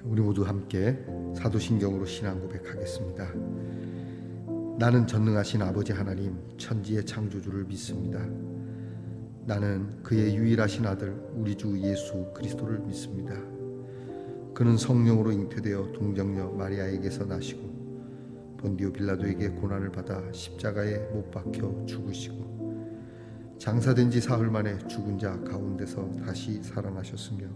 우리 모두 함께 사도신경으로 신앙 고백하겠습니다. 나는 전능하신 아버지 하나님 천지의 창조주를 믿습니다. 나는 그의 유일하신 아들 우리 주 예수 그리스도를 믿습니다. 그는 성령으로 잉태되어 동정녀 마리아에게서 나시고 본디오 빌라도에게 고난을 받아 십자가에 못 박혀 죽으시고 장사된 지 사흘 만에 죽은 자 가운데서 다시 살아나셨으며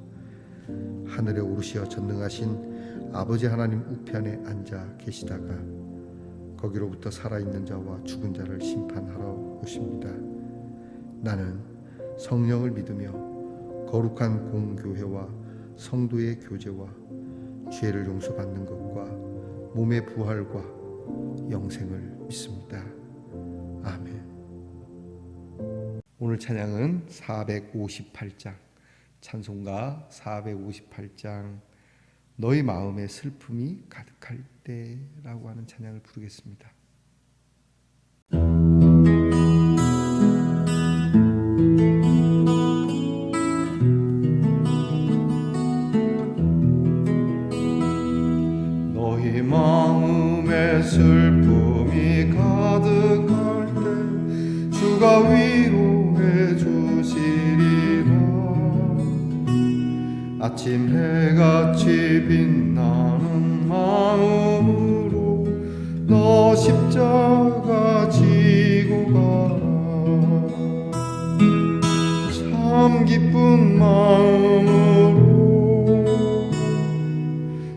하늘에 오르시어 전능하신 아버지 하나님 우편에 앉아 계시다가 거기로부터 살아있는 자와 죽은 자를 심판하러 오십니다. 나는 성령을 믿으며 거룩한 공교회와 성도의 교제와 죄를 용서받는 것과 몸의 부활과 영생을 믿습니다. 아멘. 오늘 찬양은 458장 찬송가 458장 너희 마음에 슬픔이 가득할 때라고 하는 찬양을 부르겠습니다. 너희 마음에 슬픔이 가득할 때 주가 위로해 주시리라. 아침 해같이 빛나는 마음으로 너 십자가 지고 가라. 참 기쁜 마음으로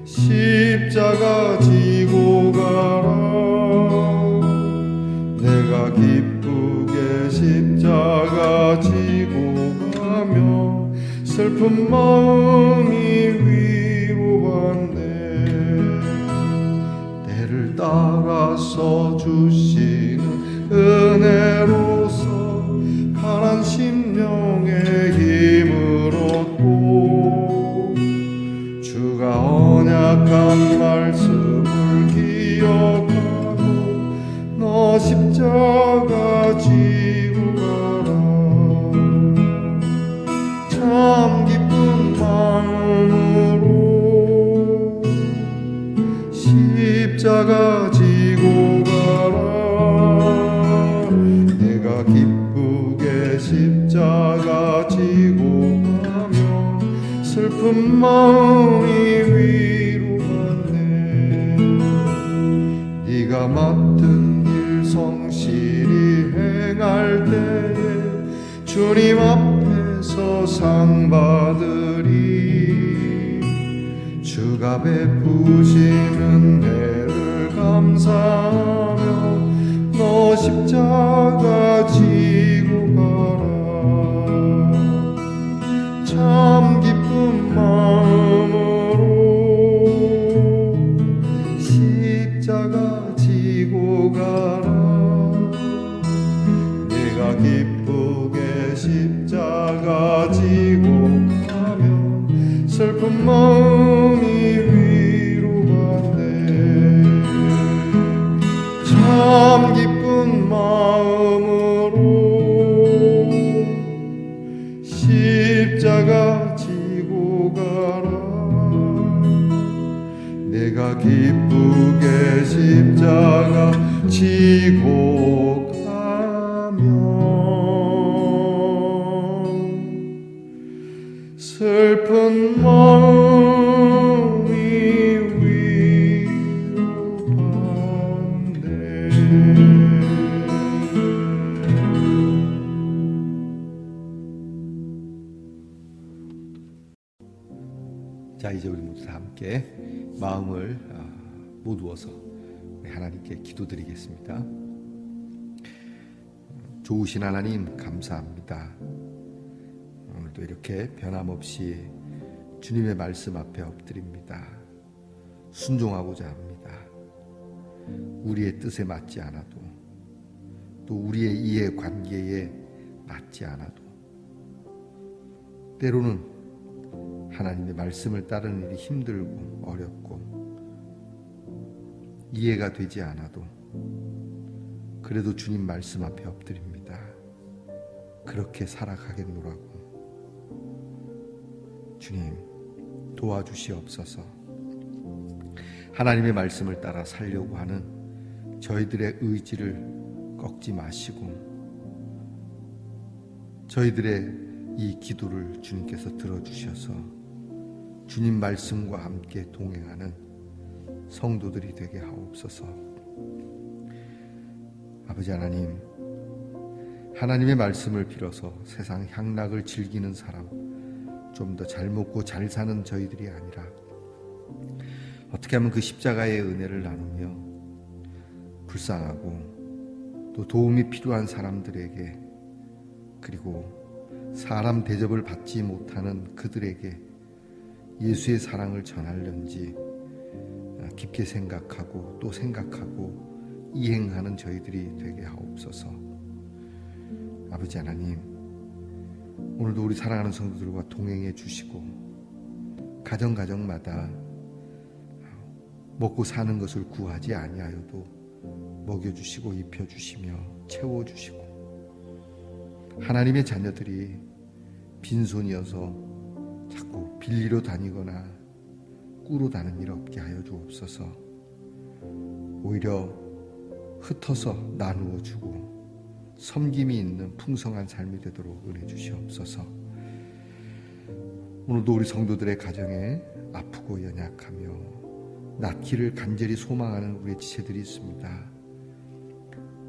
십자가 지고 가라. 내가 기쁘게 십자가 지고 가며 슬픈 마음이 위로받네. 내를 따라서 주시는 은혜로서 가난 심령의 힘을 얻고 주가 언약한 말씀을 기억하고 너 십자가 지고 가라. 참 기쁜 마음으로 십자가 지고 가라. 내가 기쁘게 십자가 지고 가며 슬픈 마음이 위로받네. 네가 맡은 일 성실히 행할 때에 주님 앞에서 상 받으리. 주가 베푸시는 은혜를 감사하며 너 십자가 지고 가라. 참 기쁜 마음으로 십자가 지고 가라. 내가 기쁘게 십자가 지고 가며 슬픈 마음이 위로받네. 참 기쁜 마음으로 십자가 지고 가라. 내가 기쁘게 십자가 지고 가며 슬픈 마음이 위로받네. 자, 이제 우리 모두 다 함께 마음을 모두어서 하나님께 기도드리겠습니다. 좋으신 하나님 감사합니다. 오늘도 이렇게 변함없이 주님의 말씀 앞에 엎드립니다. 순종하고자 합니다. 우리의 뜻에 맞지 않아도 또 우리의 이해관계에 맞지 않아도 때로는 하나님의 말씀을 따르는 일이 힘들고 어렵고 이해가 되지 않아도 그래도 주님 말씀 앞에 엎드립니다. 그렇게 살아가겠노라고. 주님 도와주시옵소서. 하나님의 말씀을 따라 살려고 하는 저희들의 의지를 꺾지 마시고 저희들의 이 기도를 주님께서 들어주셔서 주님 말씀과 함께 동행하는 성도들이 되게 하옵소서. 아버지 하나님, 하나님의 말씀을 빌어서 세상 향락을 즐기는 사람, 좀 더 잘 먹고 잘 사는 저희들이 아니라 어떻게 하면 그 십자가의 은혜를 나누며 불쌍하고 또 도움이 필요한 사람들에게, 그리고 사람 대접을 받지 못하는 그들에게 예수의 사랑을 전하려는지 깊게 생각하고 또 생각하고 이행하는 저희들이 되게 하옵소서. 아버지 하나님, 오늘도 우리 사랑하는 성도들과 동행해 주시고 가정마다 먹고 사는 것을 구하지 아니하여도 먹여주시고 입혀주시며 채워주시고, 하나님의 자녀들이 빈손이어서 자꾸 빌리러 다니거나 꾸러 다니는 일 없게 하여 주옵소서. 오히려 흩어서 나누어 주고 섬김이 있는 풍성한 삶이 되도록 은혜 주시옵소서. 오늘도 우리 성도들의 가정에 아프고 연약하며 낫기를 간절히 소망하는 우리 지체들이 있습니다.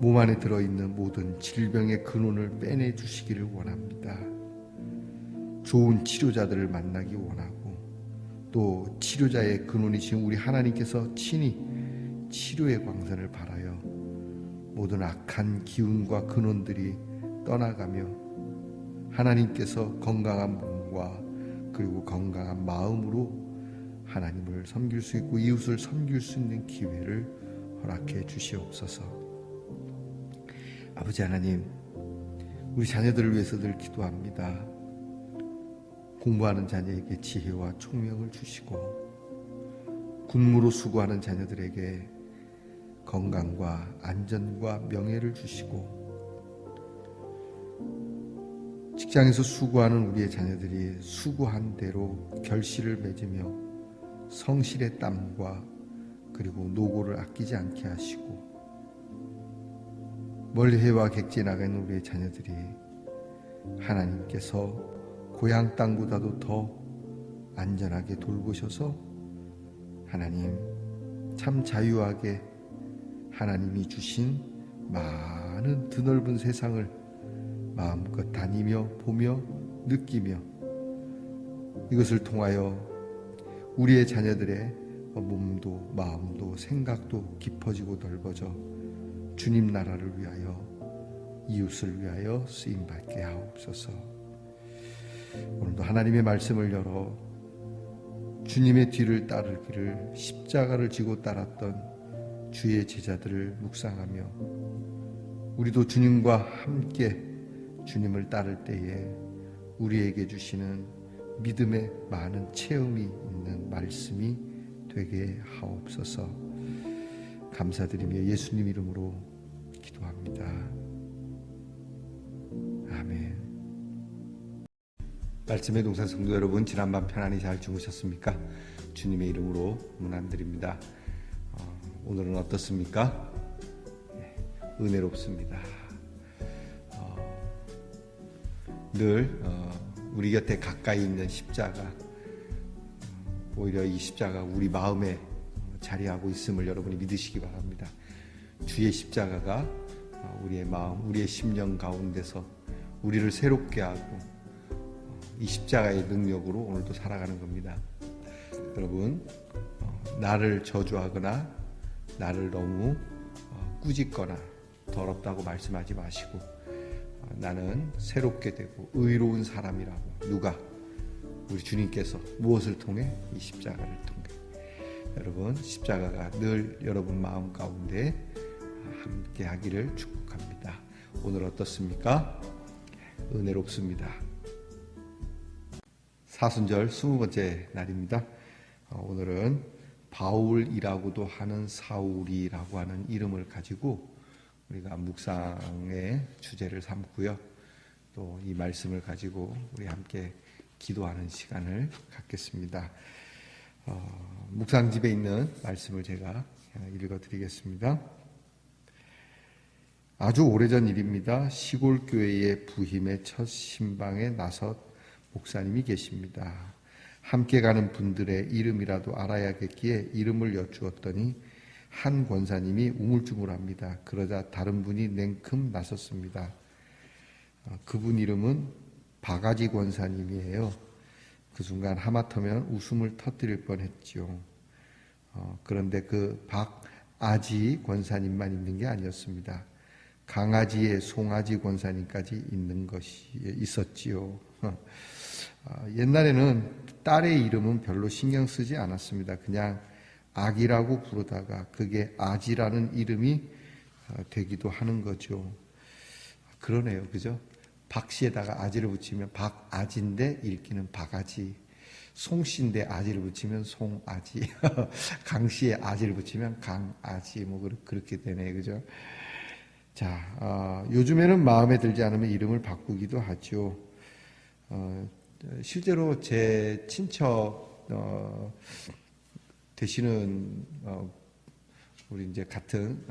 몸 안에 들어있는 모든 질병의 근원을 빼내 주시기를 원합니다. 좋은 치료자들을 만나기 원하고 또 치료자의 근원이신 우리 하나님께서 친히 치료의 광선을 발하여 모든 악한 기운과 근원들이 떠나가며 하나님께서 건강한 몸과 그리고 건강한 마음으로 하나님을 섬길 수 있고 이웃을 섬길 수 있는 기회를 허락해 주시옵소서. 아버지 하나님, 우리 자녀들을 위해서 늘 기도합니다. 공부하는 자녀에게 지혜와 총명을 주시고 군무로 수고하는 자녀들에게 건강과 안전과 명예를 주시고, 직장에서 수고하는 우리의 자녀들이 수고한 대로 결실을 맺으며 성실의 땀과 그리고 노고를 아끼지 않게 하시고, 멀리 해와 객지에 나가 있는 우리의 자녀들이 하나님께서 고향 땅보다도 더 안전하게 돌보셔서 하나님 참 자유하게 하나님이 주신 많은 드넓은 세상을 마음껏 다니며 보며 느끼며, 이것을 통하여 우리의 자녀들의 몸도 마음도 생각도 깊어지고 넓어져 주님 나라를 위하여 이웃을 위하여 쓰임받게 하옵소서. 오늘도 하나님의 말씀을 열어 주님의 뒤를 따르기를 십자가를 지고 따랐던 주의 제자들을 묵상하며 우리도 주님과 함께 주님을 따를 때에 우리에게 주시는 믿음의 많은 체험이 있는 말씀이 되게 하옵소서. 감사드리며 예수님 이름으로 기도합니다. 아멘. 말씀의 동산 성도 여러분, 지난밤 편안히 잘 주무셨습니까? 주님의 이름으로 문안드립니다. 오늘은 어떻습니까? 은혜롭습니다. 늘 우리 곁에 가까이 있는 십자가, 오히려 이 십자가 우리 마음에 자리하고 있음을 여러분이 믿으시기 바랍니다. 주의 십자가가 우리의 마음, 우리의 심령 가운데서 우리를 새롭게 하고 이 십자가의 능력으로 오늘도 살아가는 겁니다. 여러분, 나를 저주하거나 나를 너무 꾸짖거나 더럽다고 말씀하지 마시고 나는 새롭게 되고 의로운 사람이라고, 누가? 우리 주님께서 무엇을 통해? 이 십자가를 통해. 여러분, 십자가가 늘 여러분 마음 가운데 함께 하기를 축복합니다. 오늘 어떻습니까? 은혜롭습니다. 사순절 20번째 날입니다. 오늘은 바울이라고도 하는 사울이라고 하는 이름을 가지고 우리가 묵상의 주제를 삼고요. 또 이 말씀을 가지고 우리 함께 기도하는 시간을 갖겠습니다. 묵상집에 있는 말씀을 제가 읽어드리겠습니다. 아주 오래전 일입니다. 시골 교회의 부임의 첫 신방에 나섰 목사님이 계십니다. 함께 가는 분들의 이름이라도 알아야겠기에 이름을 여쭈었더니 한 권사님이 우물쭈물합니다. 그러자 다른 분이 냉큼 나섰습니다. 그분 이름은 바가지 권사님이에요. 그 순간 하마터면 웃음을 터뜨릴 뻔했죠. 그런데 그 박아지 권사님만 있는 게 아니었습니다. 강아지의 송아지 권사님까지 있는 것이 있었지요. 옛날에는 딸의 이름은 별로 신경 쓰지 않았습니다. 그냥 아기라고 부르다가 그게 아지라는 이름이 되기도 하는 거죠. 그러네요. 그죠? 박씨에다가 아지를 붙이면 박아지인데 읽기는 박아지. 송씨인데 아지를 붙이면 송아지. 강씨에 아지를 붙이면 강아지. 뭐 그렇게 되네. 그죠? 자, 요즘에는 마음에 들지 않으면 이름을 바꾸기도 하죠. 실제로 제 친척 되시는 우리 이제 같은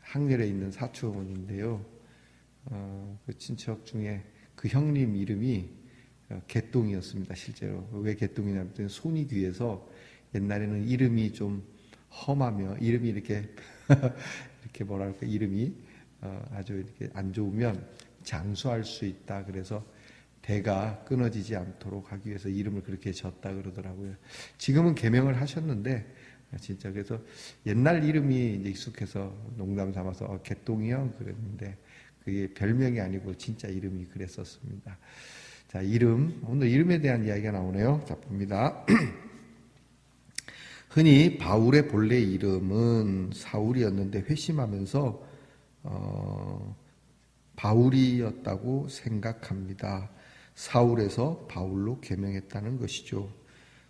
학렬에 있는 사촌인데요. 그 친척 중에 그 형님 이름이 개똥이었습니다. 실제로 왜 개똥이냐면 손이 뒤에서 옛날에는 이름이 좀 험하며 이름이 이렇게 이렇게 뭐랄까 이름이 아주 이렇게 안 좋으면 장수할 수 있다. 그래서 대가 끊어지지 않도록 하기 위해서 이름을 그렇게 졌다 그러더라고요. 지금은 개명을 하셨는데 진짜 그래서 옛날 이름이 이제 익숙해서 농담 삼아서 개똥이요 그랬는데 그게 별명이 아니고 진짜 이름이 그랬었습니다. 자, 이름 오늘 이름에 대한 이야기가 나오네요. 자, 봅니다. 흔히 바울의 본래 이름은 사울이었는데 회심하면서 바울이었다고 생각합니다. 사울에서 바울로 개명했다는 것이죠.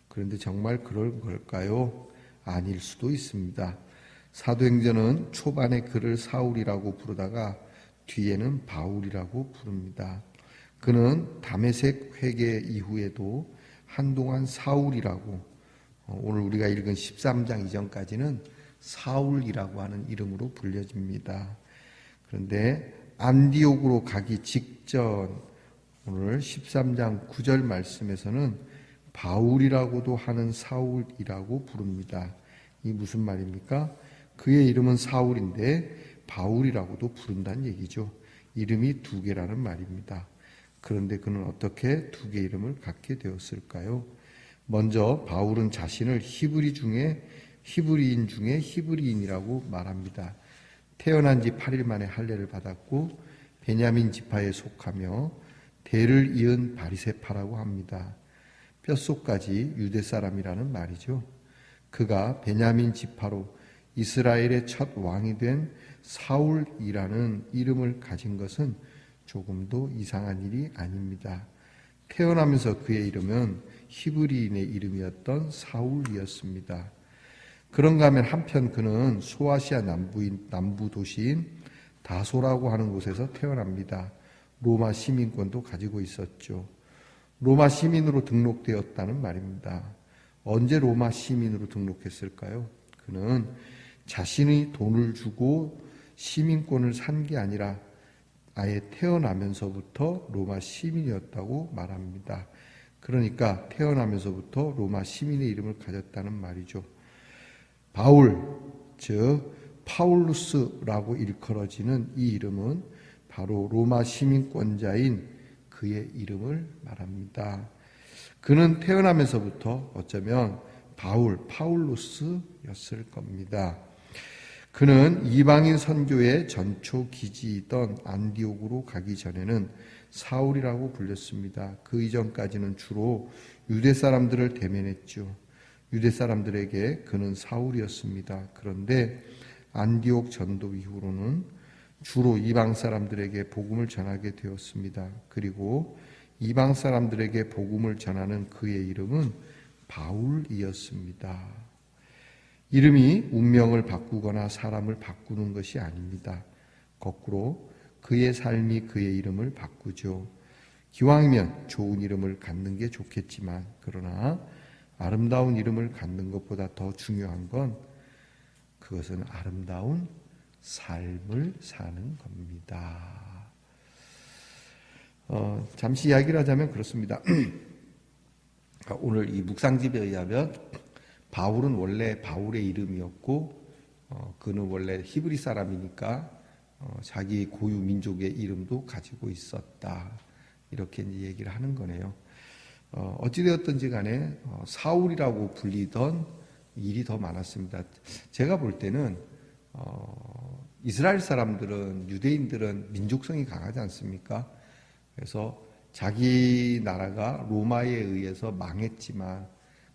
그런데 정말 그럴 걸까요? 아닐 수도 있습니다. 사도행전은 초반에 그를 사울이라고 부르다가 뒤에는 바울이라고 부릅니다. 그는 다메섹 회개 이후에도 한동안 사울이라고 오늘 우리가 읽은 13장 이전까지는 사울이라고 하는 이름으로 불려집니다. 그런데 안디옥으로 가기 직전 오늘 13장 9절 말씀에서는 바울이라고도 하는 사울이라고 부릅니다. 이 무슨 말입니까? 그의 이름은 사울인데 바울이라고도 부른다는 얘기죠. 이름이 두 개라는 말입니다. 그런데 그는 어떻게 두 개 이름을 갖게 되었을까요? 먼저 바울은 자신을 히브리인 중에 히브리인이라고 말합니다. 태어난 지 8일 만에 할례를 받았고 베냐민 지파에 속하며 대를 이은 바리새파라고 합니다. 뼛속까지 유대 사람이라는 말이죠. 그가 베냐민 지파로 이스라엘의 첫 왕이 된 사울이라는 이름을 가진 것은 조금도 이상한 일이 아닙니다. 태어나면서 그의 이름은 히브리인의 이름이었던 사울이었습니다. 그런가 하면 한편 그는 소아시아 남부 도시인 다소라고 하는 곳에서 태어납니다. 로마 시민권도 가지고 있었죠. 로마 시민으로 등록되었다는 말입니다. 언제 로마 시민으로 등록했을까요? 그는 자신이 돈을 주고 시민권을 산 게 아니라 아예 태어나면서부터 로마 시민이었다고 말합니다. 그러니까 태어나면서부터 로마 시민의 이름을 가졌다는 말이죠. 바울, 즉 파울루스라고 일컬어지는 이 이름은 바로 로마 시민권자인 그의 이름을 말합니다. 그는 태어나면서부터 어쩌면 파울루스였을 겁니다. 그는 이방인 선교의 전초 기지이던 안디옥으로 가기 전에는 사울이라고 불렸습니다. 그 이전까지는 주로 유대 사람들을 대면했죠. 유대 사람들에게 그는 사울이었습니다. 그런데 안디옥 전도 이후로는 주로 이방 사람들에게 복음을 전하게 되었습니다. 그리고 이방 사람들에게 복음을 전하는 그의 이름은 바울이었습니다. 이름이 운명을 바꾸거나 사람을 바꾸는 것이 아닙니다. 거꾸로 그의 삶이 그의 이름을 바꾸죠. 기왕이면 좋은 이름을 갖는 게 좋겠지만 그러나 아름다운 이름을 갖는 것보다 더 중요한 건 그것은 아름다운 삶을 사는 겁니다. 잠시 이야기를 하자면 그렇습니다. 오늘 이 묵상집에 의하면 바울은 원래 바울의 이름이었고 그는 원래 히브리 사람이니까 자기 고유 민족의 이름도 가지고 있었다. 이렇게 이제 얘기를 하는 거네요. 어찌되었든지 간에 사울이라고 불리던 일이 더 많았습니다. 제가 볼 때는 이스라엘 사람들은, 유대인들은 민족성이 강하지 않습니까? 그래서 자기 나라가 로마에 의해서 망했지만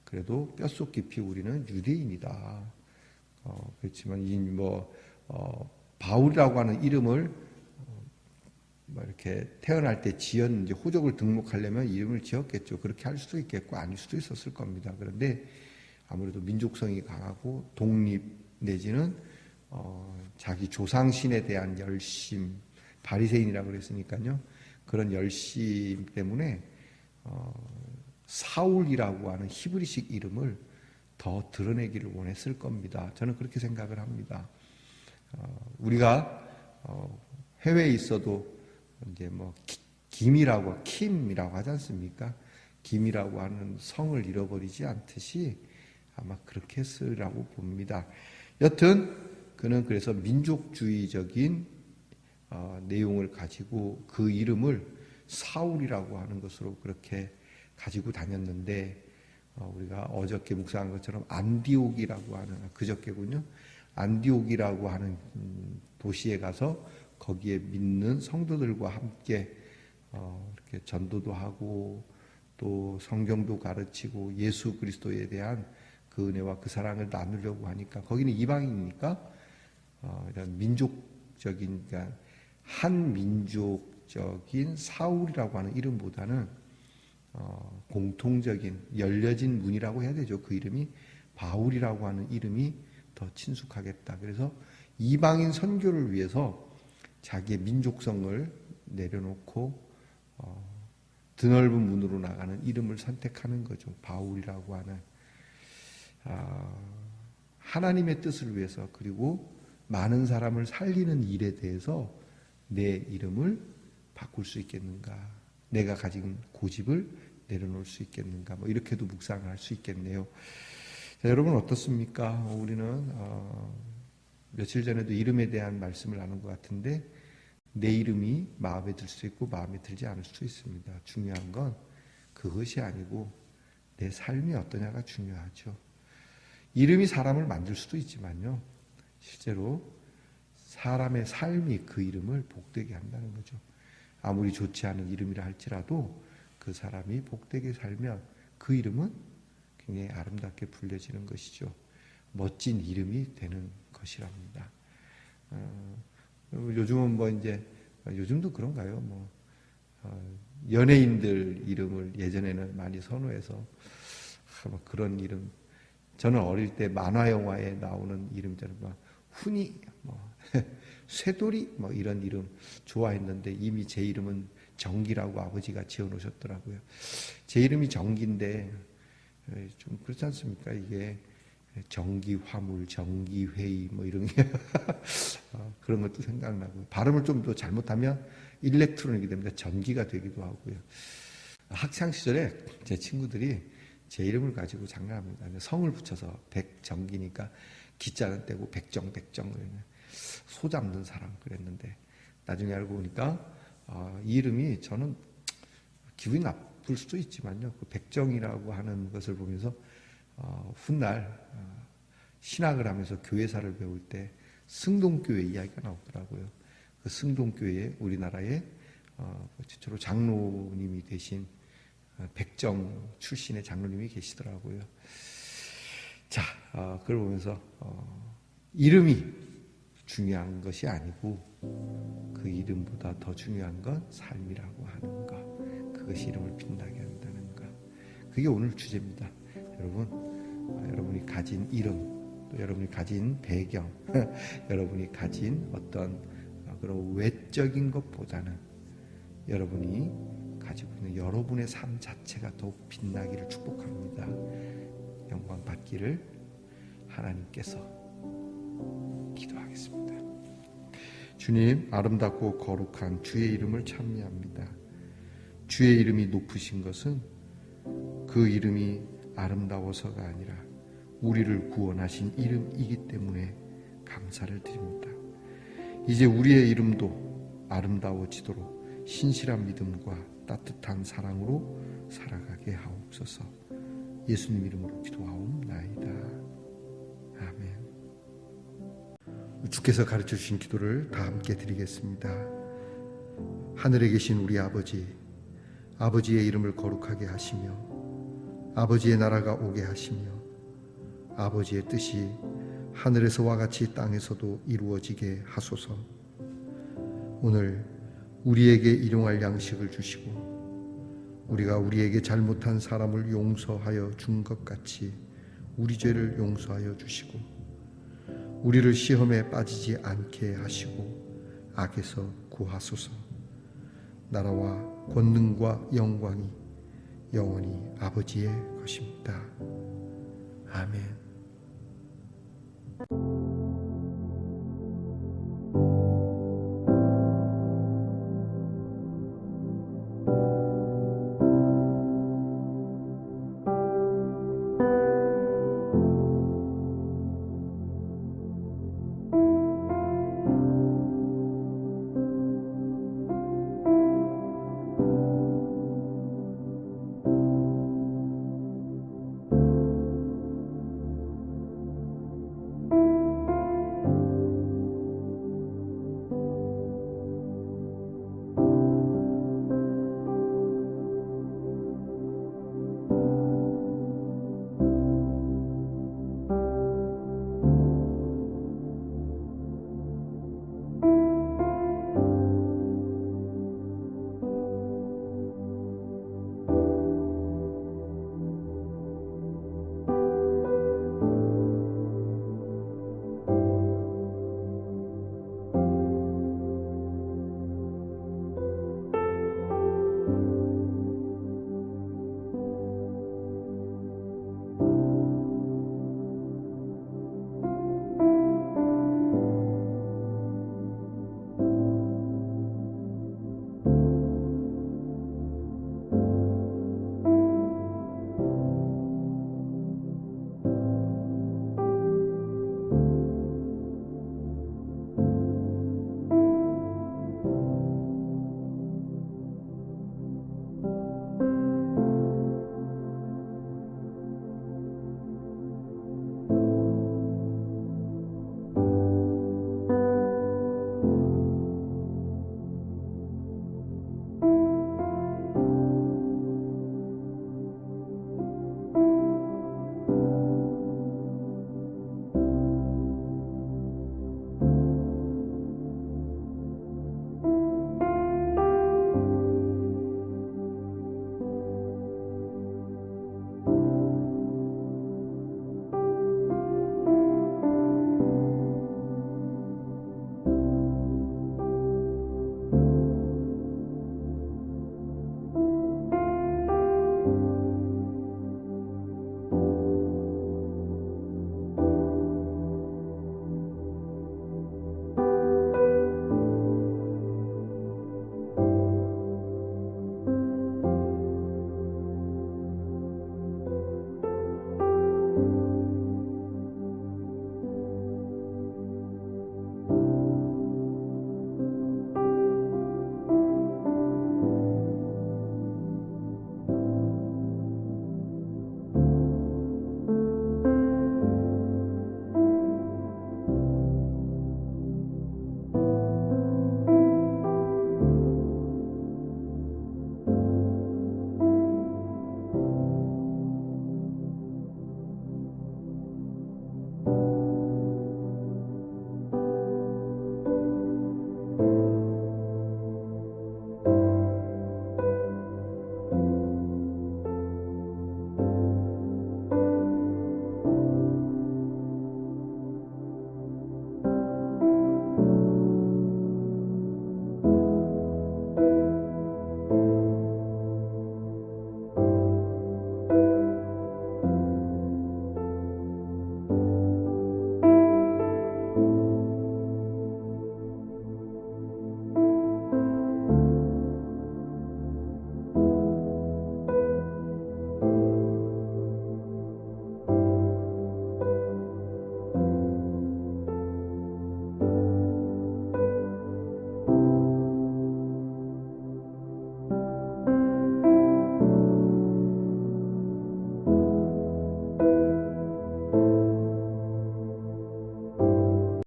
그래도 뼛속 깊이 우리는 유대인이다. 그렇지만 바울이라고 하는 이름을 이렇게 태어날 때 지은 이제 호적을 등록하려면 이름을 지었겠죠. 그렇게 할 수도 있겠고 아닐 수도 있었을 겁니다. 그런데 아무래도 민족성이 강하고 독립 내지는 자기 조상신에 대한 열심, 바리새인이라고 그랬으니까요. 그런 열심 때문에 사울이라고 하는 히브리식 이름을 더 드러내기를 원했을 겁니다. 저는 그렇게 생각을 합니다. 우리가 해외에 있어도 이제 김이라고 킴이라고 하지 않습니까? 김이라고 하는 성을 잃어버리지 않듯이 아마 그렇게 했으라고 봅니다. 여튼 그는 그래서 민족주의적인 내용을 가지고 그 이름을 사울이라고 하는 것으로 그렇게 가지고 다녔는데 우리가 어저께 묵상한 것처럼 안디옥이라고 하는 그저께군요. 안디옥이라고 하는 도시에 가서 거기에 믿는 성도들과 함께 이렇게 전도도 하고 또 성경도 가르치고 예수 그리스도에 대한 그 은혜와 그 사랑을 나누려고 하니까 거기는 이방인이니까 이런 민족적인 그러니까 한 민족적인 사울이라고 하는 이름보다는 공통적인 열려진 문이라고 해야 되죠. 그 이름이 바울이라고 하는 이름이 더 친숙하겠다. 그래서 이방인 선교를 위해서 자기의 민족성을 내려놓고 드넓은 문으로 나가는 이름을 선택하는 거죠. 바울이라고 하는 하나님의 뜻을 위해서 그리고 많은 사람을 살리는 일에 대해서 내 이름을 바꿀 수 있겠는가? 내가 가진 고집을 내려놓을 수 있겠는가? 이렇게도 묵상을 할 수 있겠네요. 자, 여러분 어떻습니까? 우리는 며칠 전에도 이름에 대한 말씀을 나눈 것 같은데 내 이름이 마음에 들 수 있고 마음에 들지 않을 수 있습니다. 중요한 건 그것이 아니고 내 삶이 어떠냐가 중요하죠. 이름이 사람을 만들 수도 있지만요. 실제로 사람의 삶이 그 이름을 복되게 한다는 거죠. 아무리 좋지 않은 이름이라 할지라도 그 사람이 복되게 살면 그 이름은 굉장히 아름답게 불려지는 것이죠. 멋진 이름이 되는 것이랍니다. 요즘은 요즘도 그런가요? 연예인들 이름을 예전에는 많이 선호해서 그런 이름. 저는 어릴 때 만화 영화에 나오는 이름처럼 훈이, 쇠돌이 이런 이름 좋아했는데 이미 제 이름은 정기라고 아버지가 지어놓으셨더라고요. 제 이름이 정기인데 좀 그렇지 않습니까? 이게 정기화물, 정기회의 이런 게 그런 것도 생각나고 발음을 좀 더 잘못하면 일렉트로닉이 됩니다. 전기가 되기도 하고요. 학창 시절에 제 친구들이 제 이름을 가지고 장난합니다. 성을 붙여서 백정기니까 기자는 떼고 백정 소 잡는 사람 그랬는데 나중에 알고 보니까 이 이름이 저는 기분이 나쁠 수도 있지만요. 그 백정이라고 하는 것을 보면서 훗날 신학을 하면서 교회사를 배울 때 승동교회 이야기가 나오더라고요. 그 승동교회 우리나라에 최초로 장로님이 되신 백정 출신의 장로님이 계시더라고요. 자, 그걸 보면서 이름이 중요한 것이 아니고 그 이름보다 더 중요한 건 삶이라고 하는 것, 그것이 이름을 빛나게 한다는 것. 그게 오늘 주제입니다. 여러분, 여러분이 가진 이름, 또 여러분이 가진 배경, 여러분이 가진 어떤 그런 외적인 것보다는 여러분이 가지고 있는 여러분의 삶 자체가 더욱 빛나기를 축복합니다. 있기를 하나님께서 기도하겠습니다. 주님, 아름답고 거룩한 주의 이름을 찬미합니다. 주의 이름이 높으신 것은 그 이름이 아름다워서가 아니라 우리를 구원하신 이름이기 때문에 감사를 드립니다. 이제 우리의 이름도 아름다워지도록 신실한 믿음과 따뜻한 사랑으로 살아가게 하옵소서. 예수님 이름으로 기도하옵나이다. 아멘. 주께서 가르쳐 주신 기도를 다 함께 드리겠습니다. 하늘에 계신 우리 아버지, 아버지의 이름을 거룩하게 하시며 아버지의 나라가 오게 하시며 아버지의 뜻이 하늘에서와 같이 땅에서도 이루어지게 하소서. 오늘 우리에게 일용할 양식을 주시고 우리가 우리에게 잘못한 사람을 용서하여 준 것 같이 우리 죄를 용서하여 주시고 우리를 시험에 빠지지 않게 하시고 악에서 구하소서. 나라와 권능과 영광이 영원히 아버지의 것입니다.